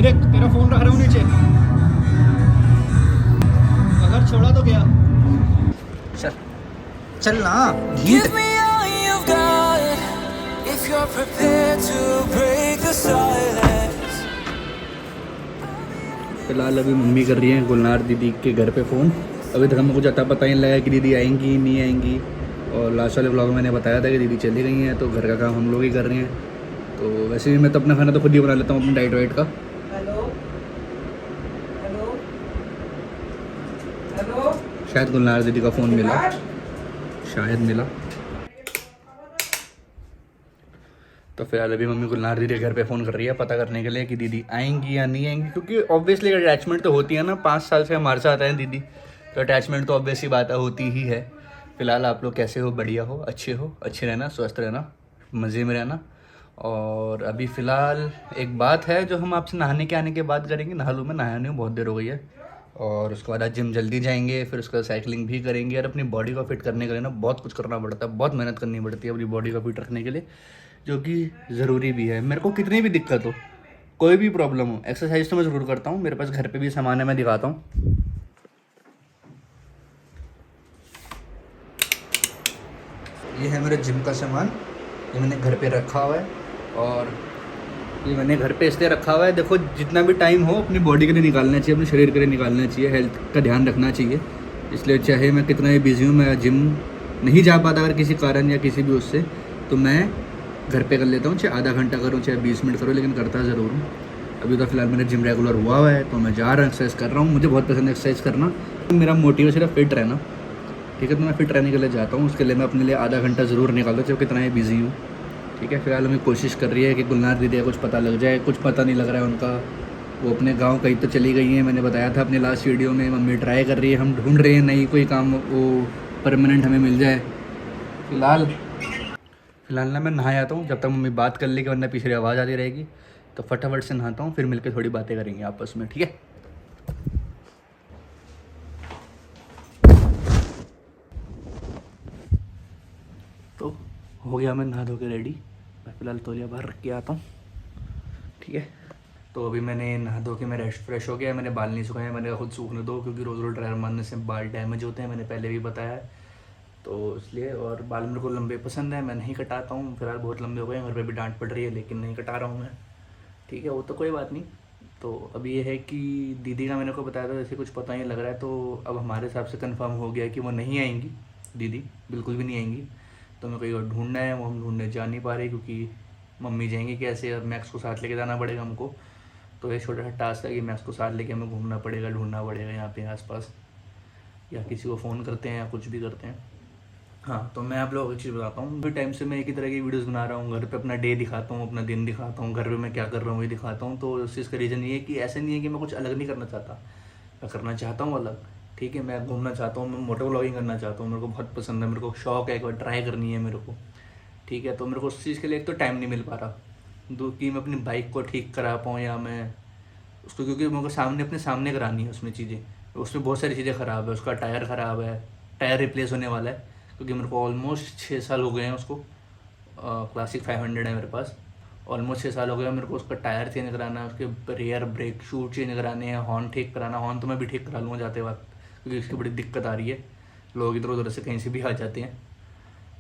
देख तेरा फोन रख रहा हूँ नीचे, अगर छोड़ा तो गया। चल चल ना Give me all you've got if you're prepared to break the silence. फिलहाल अभी मम्मी कर रही है गुलनार दीदी के घर पे फ़ोन। अभी तक हमें कुछ अता पता ही नहीं लगा कि दीदी आएंगी नहीं आएंगी। और लास्ट वाले ब्लॉग में मैंने बताया था कि दीदी चली गई हैं, तो घर का काम हम लोग ही कर रहे हैं। तो वैसे भी मैं तो अपना खाना तो खुद ही बना लेता हूँ, अपनी डाइट वाइट का। हेलो हेलो हेलो, शायद गुलनार दीदी का फ़ोन मिला, शायद मिला। तो फिलहाल अभी मम्मी गुलनार दीदी के घर पे फ़ोन कर रही है पता करने के लिए कि दीदी आएंगी या नहीं आएंगी, क्योंकि ऑब्वियसली अटैचमेंट तो होती है ना, 5 साल से हमारे साथ हैं दीदी, तो अटैचमेंट तो ऑब्वियसली बात है, होती ही है। फिलहाल आप लोग कैसे हो, बढ़िया हो, अच्छे रहना, स्वस्थ रहना, मज़े में रहना। और अभी फ़िलहाल एक बात है जो हम आपसे नहाने के आने के बाद करेंगे। नहा लूँ, मैं नहाया नहीं हूँ, बहुत देर हो गई है। और उसके बाद आज जिम जल्दी जाएंगे, फिर उसके बाद साइकिलिंग भी करेंगे। और अपनी बॉडी को फिट करने के लिए ना बहुत कुछ करना पड़ता है, बहुत मेहनत करनी पड़ती है अपनी बॉडी को फिट रखने के लिए, जो कि ज़रूरी भी है। मेरे को कितनी भी दिक्कत हो, कोई भी प्रॉब्लम हो, एक्सरसाइज तो मैं ज़रूर करता हूँ। मेरे पास घर पे भी सामान है, मैं दिखाता हूँ। ये है मेरे जिम का सामान, ये मैंने घर पे रखा हुआ है। और ये मैंने घर पे इसलिए रखा हुआ है, देखो जितना भी टाइम हो अपनी बॉडी के लिए निकालना चाहिए, अपने शरीर के लिए निकालना चाहिए, हेल्थ का ध्यान रखना चाहिए। इसलिए चाहे मैं कितना ही बिजी हूँ, मैं जिम नहीं जा पाता अगर किसी कारण या किसी भी उससे, तो मैं घर पे कर लेता हूँ। चाहे आधा घंटा करूँ, चाहे 20 मिनट करूँ, लेकिन करता ज़रूर हूँ। अभी तो फिलहाल मेरा जिम रेगुलर हुआ है, तो मैं जा रहा हूँ, एक्सरसाइज कर रहा हूँ। मुझे बहुत पसंद है एक्सरसाइज करना, मेरा मोटिव है सिर्फ फिट रहना, ठीक है। तो मैं फिट रहने के लिए जाता हूँ, उसके लिए मैं अपने लिए आधा घंटा ज़रूर निकालता हूँ, चाहे कितना ही बिजी हूँ, ठीक है। फिलहाल हमें कोशिश कर रही है कि गुलनार दीदी का कुछ पता लग जाए, कुछ पता नहीं लग रहा है उनका। वो अपने गांव कहीं तो चली गई हैं, मैंने बताया था अपने लास्ट वीडियो में। मम्मी ट्राई कर रही है, हम ढूंढ रहे हैं नई कोई काम वो परमानेंट हमें मिल जाए। फिलहाल ना मैं नहा आता हूँ, जब तक मम्मी बात कर लेगी, वरना पीछे आवाज़ आती रहेगी। तो फटाफट से नहाता हूँ, फिर मिलकर थोड़ी बातें करेंगे आपस में, ठीक है। तो हो गया मैं नहा धो के रेडी। मैं फ़िलहाल तौलिया बाहर रख के आता हूँ, ठीक है। तो अभी मैंने नहा धो के मैं फ्रेश हो गया। मैंने बाल नहीं सुखाए, मैंने कहा खुद सूखने दो, क्योंकि रोज़ रोज़ ड्रायर मारने से बाल डैमेज होते हैं, मैंने पहले भी बताया है, तो इसलिए। और बाल मेरे को लंबे पसंद है, मैं नहीं कटाता हूँ। फिलहाल बहुत लंबे हो गए हैं, घर पे भी डांट पड़ रही है, लेकिन नहीं कटा रहा हूँ मैं, ठीक है। वो तो कोई बात नहीं। तो अभी ये है कि दीदी का मैंने को बताया था, जैसे कुछ पता नहीं लग रहा है, तो अब हमारे हिसाब से कंफर्म हो गया कि वो नहीं आएंगी दीदी, बिल्कुल भी नहीं आएंगी। तो हमें कोई और ढूंढना है, वो हम ढूंढने जा नहीं पा रहे, क्योंकि मम्मी जाएंगी कैसे, और मैक्स को साथ लेके जाना पड़ेगा हमको। तो ये छोटा सा टास्क है कि मैक्स को साथ लेके हमें घूमना पड़ेगा, ढूंढना पड़ेगा यहाँ पे आसपास, या किसी को फ़ोन करते हैं या कुछ भी करते हैं। हाँ, तो मैं आप लोगों को एक चीज़ बताता हूँ। टाइम से मैं एक ही तरह की वीडियोस बना रहा हूँ, घर पे अपना डे दिखाता हूँ, अपना दिन दिखाता हूँ, घर पे मैं क्या कर रहा हूँ ये दिखाता हूँ। तो इस चीज़ का रीज़न ये है कि ऐसे नहीं है कि मैं कुछ अलग नहीं करना चाहता, मैं करना चाहता हूँ अलग, ठीक है। मैं घूमना चाहता हूँ, मैं मोटो व्लॉगिंग करना चाहता हूँ, मेरे को बहुत पसंद है, मेरे को शौक है, एक बार ट्राई करनी है मेरे को, ठीक है। तो मेरे को उस चीज़ के लिए एक तो टाइम नहीं मिल पा रहा, दो कि मैं अपनी बाइक को ठीक करा पाऊँ, या मैं उसको, क्योंकि मेरे को सामने अपने सामने करानी है उसमें चीज़ें, उसमें बहुत सारी चीज़ें ख़राब है, उसका टायर ख़राब है, टायर रिप्लेस होने वाला है, क्योंकि मेरे को ऑलमोस्ट 6 साल हो गए हैं उसको। क्लासिक 500 है मेरे पास, ऑलमोस्ट 6 साल हो गए हैं मेरे को। उसका टायर चेंज कराना है, उसके रियर ब्रेक शूट चेंज कराने हैं, हॉर्न ठीक कराना। हॉर्न तो मैं भी ठीक करा लूँगा जाते वक्त, क्योंकि उसकी बड़ी दिक्कत आ रही है, लोग इधर उधर से कहीं से भी आ जाते हैं,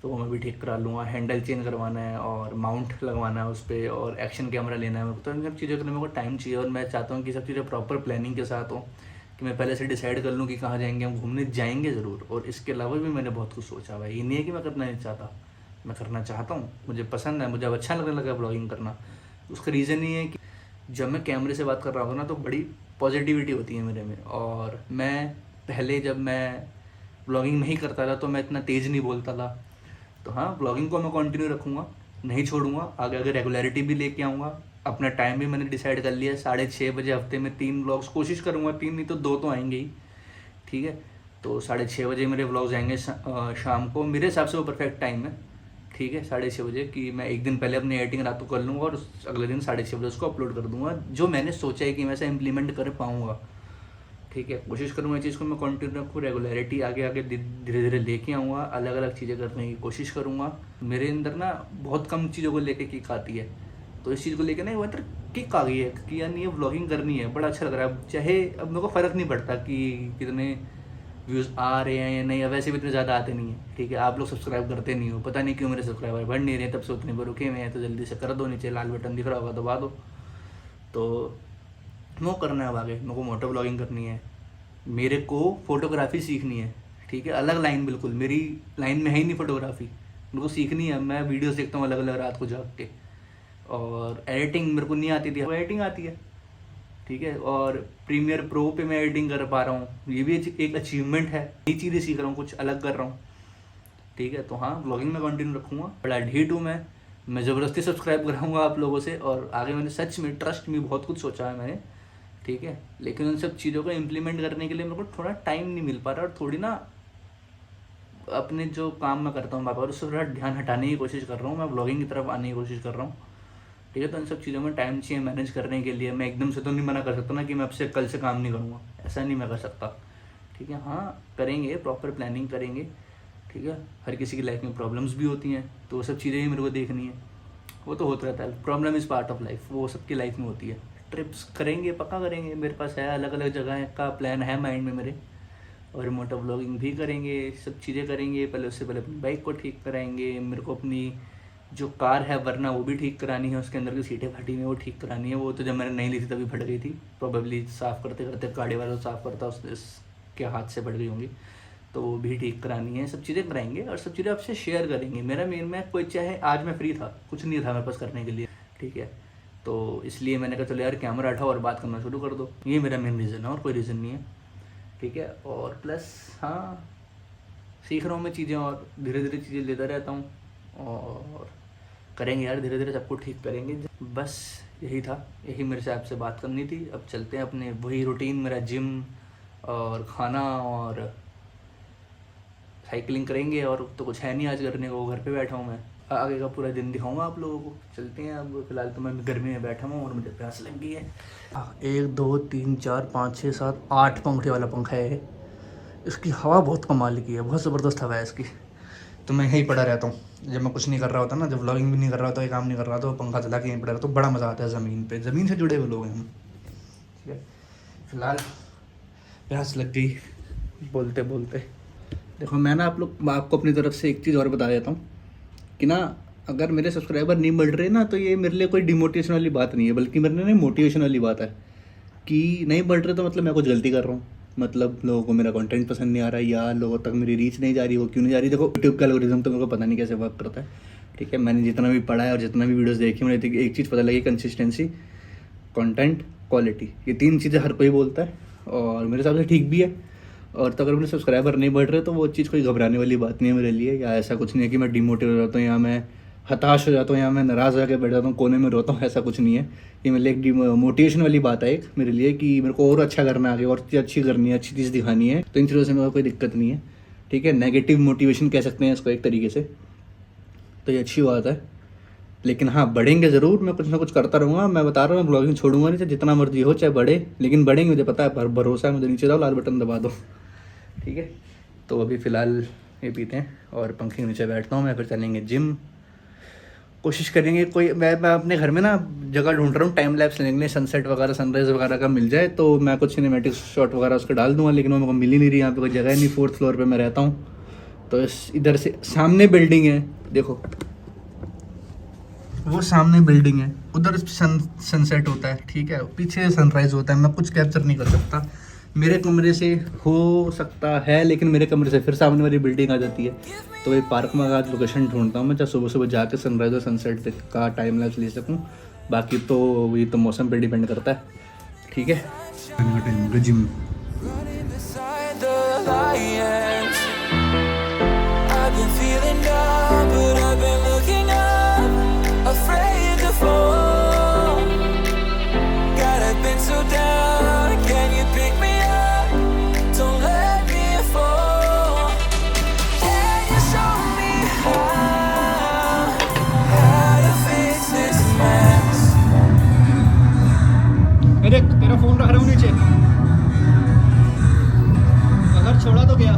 तो वो मैं भी ठीक करा लूँगा। हैंडल चेंज करवाना है, और माउंट लगवाना है उस पर, और एक्शन कैमरा लेना है मेरे को। तो इन सब चीज़ों के लिए मेरे को टाइम चाहिए, और मैं चाहता हूँ कि सब चीज़ें प्रॉपर प्लानिंग के साथ हो, कि मैं पहले से डिसाइड कर लूँ कि कहाँ जाएंगे हम घूमने, जाएंगे ज़रूर। और इसके अलावा भी मैंने बहुत कुछ सोचा हुआ है, ये नहीं है कि मैं करना नहीं चाहता, मैं करना चाहता हूँ, मुझे पसंद है, मुझे अब अच्छा लगने लगा ब्लॉगिंग करना। उसका रीज़न ये है कि जब मैं कैमरे से बात कर रहा हूँ ना, तो बड़ी पॉजिटिविटी होती है मेरे में। और मैं पहले जब मैं ब्लॉगिंग नहीं करता था, तो मैं इतना तेज़ नहीं बोलता था। तो हाँ, ब्लॉगिंग को मैं कंटिन्यू रखूँगा, नहीं छोड़ूंगा, आगे आगे रेगुलरिटी भी लेके आऊँगा। अपना टाइम भी मैंने डिसाइड कर लिया है, 6:30 बजे हफ्ते में 3 ब्लॉग्स कोशिश करूँगा, 3 नहीं तो 2 तो आएंगे ही, ठीक है। तो 6:30 बजे मेरे व्लॉग्स आएंगे शाम को, मेरे हिसाब से वो परफेक्ट टाइम है, ठीक है। 6:30 बजे कि मैं एक दिन पहले अपनी एडिटिंग रात को कर लूँगा, और अगले दिन 6:30 बजे उसको अपलोड कर दूँगा, जो मैंने सोचा है कि मैं ऐसा इम्प्लीमेंट कर पाऊँगा, ठीक है। कोशिश करूँगा इस चीज़ को मैं कंटिन्यू रखूँ, रेगुलरिटी आगे आगे धीरे धीरे लेके आऊँगा, अलग अलग चीज़ें करने की कोशिश करूँगा। मेरे अंदर ना बहुत कम चीज़ों को लेके किक आती है, तो इस चीज़ को लेकर ना एक बार किक आ गई है कि यार ये व्लॉगिंग करनी है, बड़ा अच्छा लग रहा है। चाहे अब मेरे को फ़र्क नहीं पड़ता कि कितने व्यूज़ आ रहे हैं या नहीं, या वैसे भी इतने ज़्यादा आते नहीं हैं, ठीक है। आप लोग सब्सक्राइब करते नहीं हो, पता नहीं क्यों मेरे सब्सक्राइबर बढ़ नहीं रहे, तब से उतने पर रुके हुए हैं। तो जल्दी से कर दो, नीचे लाल बटन दिख रहा होगा दबा दो। तो वो करना है अब आगे, मेरे को मोटो व्लॉगिंग करनी है, मेरे को फ़ोटोग्राफी सीखनी है, ठीक है। अलग लाइन, बिल्कुल मेरी लाइन में है ही नहीं फ़ोटोग्राफी, मेरे को सीखनी है। मैं वीडियोस देखता हूँ अलग अलग रात को जाग के, और एडिटिंग मेरे को नहीं आती थी, वो एडिटिंग आती है, ठीक है। और प्रीमियर प्रो पे मैं एडिटिंग कर पा रहा हूँ, ये भी एक अचीवमेंट है। नई चीज़ें सीख रहा हूँ, कुछ अलग कर रहा हूँ, ठीक है। तो हाँ, व्लॉगिंग में कंटिन्यू रखूँगा। बड़ा ढीठ हूँ मैं ज़बरदस्ती सब्सक्राइब कराऊँगा आप लोगों से, और आगे मैंने सच में ट्रस्ट में बहुत कुछ सोचा है मैंने, ठीक है। लेकिन उन सब चीज़ों को इम्प्लीमेंट करने के लिए मेरे को थोड़ा टाइम नहीं मिल पा रहा, और थोड़ी ना अपने जो काम मैं करता हूँ वहाँ पर उससे थोड़ा ध्यान हटाने की कोशिश कर रहा हूँ, मैं व्लॉगिंग की तरफ आने की कोशिश कर रहा हूँ, ठीक है। तो इन सब चीज़ों में टाइम चाहिए मैनेज करने के लिए। मैं एकदम से तो नहीं मना कर सकता ना कि मैं अब से कल से काम नहीं करूँगा, ऐसा नहीं मैं कर सकता, ठीक है। हाँ करेंगे, प्रॉपर प्लानिंग करेंगे, ठीक है। हर किसी की लाइफ में प्रॉब्लम्स भी होती हैं, तो वो सब चीज़ें ही मेरे को देखनी है, वो तो होता रहता है। Problem is part of life, वो सबकी लाइफ में होती है। ट्रिप्स करेंगे, पक्का करेंगे, मेरे पास है अलग अलग जगह का प्लान है माइंड में मेरे, और मोटो व्लॉगिंग भी करेंगे, सब चीज़ें करेंगे। पहले उससे पहले अपनी बाइक को ठीक कराएंगे, मेरे को अपनी जो कार है वरना वो भी ठीक करानी है, उसके अंदर की सीटें फटी हुई वो ठीक करानी है। वो तो जब मैंने नहीं ली थी तभी फट गई थी, प्रोबेबली साफ़ करते करते गाड़ी वाला साफ़ करता उसके हाथ से फट गई होंगी, तो वो भी ठीक करानी है। सब चीज़ें कराएंगे और सब चीज़ें आपसे शेयर करेंगे। मेरा मेन में कोई, चाहे आज मैं फ्री था, कुछ नहीं था मेरे पास करने के लिए, ठीक है। तो इसलिए मैंने कहा चलो यार कैमरा उठाओ और बात करना शुरू कर दो, ये मेरा मेन रीज़न है, और कोई रीज़न नहीं है, ठीक है। और प्लस हाँ, सीख रहा हूँ मैं चीज़ें, और धीरे धीरे चीज़ें लेता रहता हूँ, और करेंगे यार, धीरे धीरे सबको ठीक करेंगे। बस यही था, यही मेरे से आपसे बात करनी थी। अब चलते हैं अपने वही रूटीन, मेरा जिम और खाना और साइकिलिंग करेंगे, और तो कुछ है नहीं आज करने को, घर पे बैठा हूँ मैं। आगे का पूरा दिन दिखाऊंगा आप लोगों को। चलते हैं, अब फिलहाल तो मैं गर्मी में बैठा हूँ और मुझे प्यास लग गई है। 1 2 3 4 5 6 7 8 पंखे वाला पंखा है, इसकी हवा बहुत कमाल की है, बहुत ज़बरदस्त हवा है इसकी। तो मैं यहीं पड़ा रहता हूँ जब मैं कुछ नहीं कर रहा होता ना, जब व्लॉगिंग भी नहीं कर रहा होता, ये काम नहीं कर रहा, तो पंखा चला के यहीं पड़ा रहता, तो बड़ा मज़ा आता है। ज़मीन पे, ज़मीन से जुड़े हुए लोग हैं हम, ठीक है। फिलहाल प्यास लग गई बोलते बोलते। देखो मैं ना आपको अपनी तरफ से एक चीज़ और बता देता हूँ कि ना, अगर मेरे सब्सक्राइबर नहीं बढ़ रहे ना, तो ये मेरे लिए कोई डिमोटिवेशन वाली बात नहीं है, बल्कि मेरे लिए मोटिवेशन वाली बात है कि नहीं बढ़ रहे तो मतलब मैं कुछ गलती कर रहा हूँ, मतलब लोगों को मेरा कंटेंट पसंद नहीं आ रहा है, या लोगों तक मेरी रीच नहीं जा रही, वो क्यों नहीं जा रही। देखो यूट्यूब का एल्गोरिथम तो मेरे को पता नहीं कैसे वर्क करता है, ठीक है। मैंने जितना भी पढ़ा है और जितना भी वीडियोस देखी, मुझे एक चीज़ पता लगी, कंसिस्टेंसी, कंटेंट, क्वालिटी, ये 3 चीज़ें हर कोई बोलता है, और मेरे हिसाब से ठीक भी है। और तो अगर मेरे सब्सक्राइबर नहीं बढ़ रहे तो वो चीज़ कोई घबराने वाली बात नहीं है मेरे लिए, या ऐसा कुछ नहीं है कि मैं डिमोटिवेट हो जाता हूँ, या मैं हताश हो जाता हूँ, या मैं नाराज़ होकर बैठ जाता हूँ, कोने में रोता हूँ, ऐसा कुछ नहीं है। ये मेरे लिए एक मोटिवेशन वाली बात है एक मेरे लिए, कि मेरे को और अच्छा करना है आगे, और चीज़ अच्छी करनी है, अच्छी चीज़ दिखानी है। तो इन चीज़ों से मेरे को कोई दिक्कत नहीं है, ठीक है। नेगेटिव मोटिवेशन कह सकते हैं इसको एक तरीके से, तो ये अच्छी बात है। लेकिन हाँ, बढ़ेंगे ज़रूर, मैं कुछ ना कुछ करता रहूँगा। मैं बता रहा हूँ, मैं ब्लॉगिंग छोड़ूंगा नहीं, चाहे जितना मर्जी हो, चाहे बढ़े, लेकिन बढ़ेंगे, मुझे पता है, भरोसा है मुझे। नीचे जाओ, लाल बटन दबा दो, ठीक है। तो अभी फ़िलहाल ये पीते हैं और पंखे के नीचे बैठता हूँ मैं, फिर चलेंगे जिम। कोशिश करेंगे कोई, मैं अपने घर में ना जगह ढूंढ रहा हूँ टाइम लैप्स लेने के लिए, सनसेट वगैरह, सनराइज़ वगैरह का मिल जाए तो मैं कुछ सिनेमैटिक शॉट वगैरह उसको डाल दूंगा, लेकिन वो मेरे को मिल ही नहीं रही। यहाँ पे कोई जगह नहीं, 4th फ्लोर पे मैं रहता हूँ, तो इधर से सामने बिल्डिंग है, देखो वो सामने बिल्डिंग है, उधर सनसेट होता है, ठीक है, पीछे सनराइज़ होता है। मैं कुछ कैप्चर नहीं कर सकता, मेरे कमरे से हो सकता है, लेकिन मेरे कमरे से फिर सामने वाली बिल्डिंग आ जाती है। तो ये पार्क में आज लोकेशन ढूंढता हूँ मैं, जहाँ सुबह सुबह जाके सनराइज़ और सनसेट का टाइम लैप्स ले सकूँ। बाकी तो ये तो मौसम पे डिपेंड करता है, ठीक है। Gym Running beside the lions. I've been feeling down, but I've been looking up, afraid to fall. God, I've been so down. Can you pick me up? Don't let me fall. Can you show me how to fix this mess? अरे तेरा phone रख रहा हूँ नीचे, अगर छोड़ा तो गया।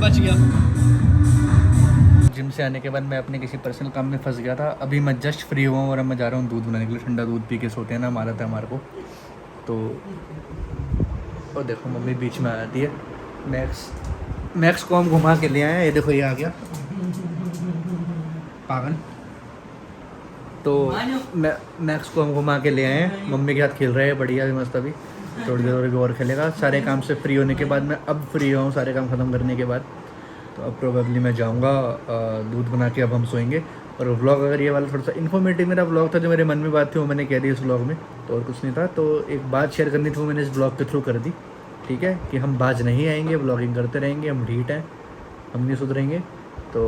बच गया। जिम से आने के बाद मैं अपने किसी पर्सनल काम में फंस गया था। अभी मैं जस्ट फ्री हुआ हूँ और अब मैं जा रहा हूँ दूध बनाने के लिए। ठंडा दूध पी के सोते हैं ना, हमारा था हमारे को तो। और देखो मम्मी बीच में आ जाती है। मैक्स को हम घुमा के ले आए हैं, ये देखो ये आ गया पागल। तो मैक्स को हम घुमा के ले आए हैं, मम्मी के साथ खेल रहे हैं बढ़िया भी मस्त। अभी थोड़ी देर और खेलेगा। सारे काम से फ्री होने के बाद मैं अब फ्री हुआ हूँ, सारे काम ख़त्म करने के बाद। तो अब प्रोबेबली मैं जाऊँगा दूध बना के अब हम सोएंगे। और व्लॉग अगर ये वाला थोड़ा सा इन्फॉर्मेटिव मेरा व्लॉग था, जो मेरे मन में बात थी वो मैंने कह दी इस व्लॉग में, तो और कुछ नहीं था। तो एक बात शेयर करनी थी वो मैंने इस ब्लॉग के थ्रू कर दी, ठीक है, कि हम बाज नहीं आएंगे, ब्लॉगिंग करते रहेंगे, हम ढीठ हैं, हम नहीं सुधरेंगे। तो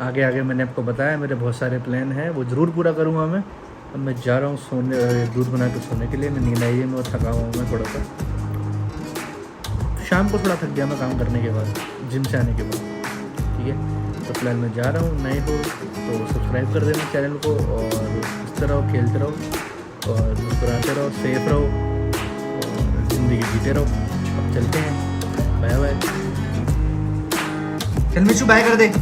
आगे आगे मैंने आपको बताया मेरे बहुत सारे प्लान हैं, वो ज़रूर पूरा करूँगा मैं। अब मैं जा रहा हूँ सोने, दूध बना के सोने के लिए। मैं नींद आई है, मैं थका हुआ हूँ मैं थोड़ा सा। शाम को थोड़ा थक गया मैं काम करने के बाद, जिम से आने के बाद, ठीक है। तो फिलहाल मैं जा रहा हूँ। नए हो तो सब्सक्राइब कर देना चैनल को, और हंसते रहो, खेलते रहो, और मुस्कुराते रहो, सेफ रहो, और ज़िंदगी जीते रहो। अब चलते हैं, बाय बाय। चल मिशू बाय कर दे।